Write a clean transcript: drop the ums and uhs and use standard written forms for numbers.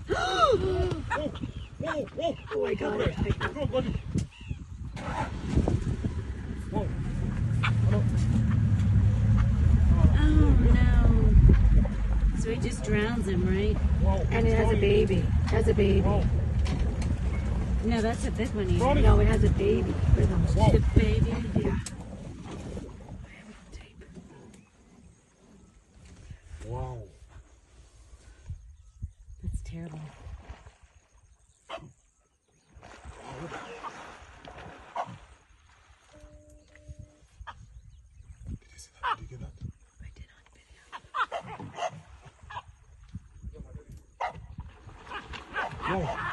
Oh my God. Oh no. So he just drowns him, right? And it has a baby. It has a baby. No, that's a big one. No, it has a baby with him. The baby. Yeah. Wow. That's terrible. Did you see that? Did you get that? I did on video. Wow.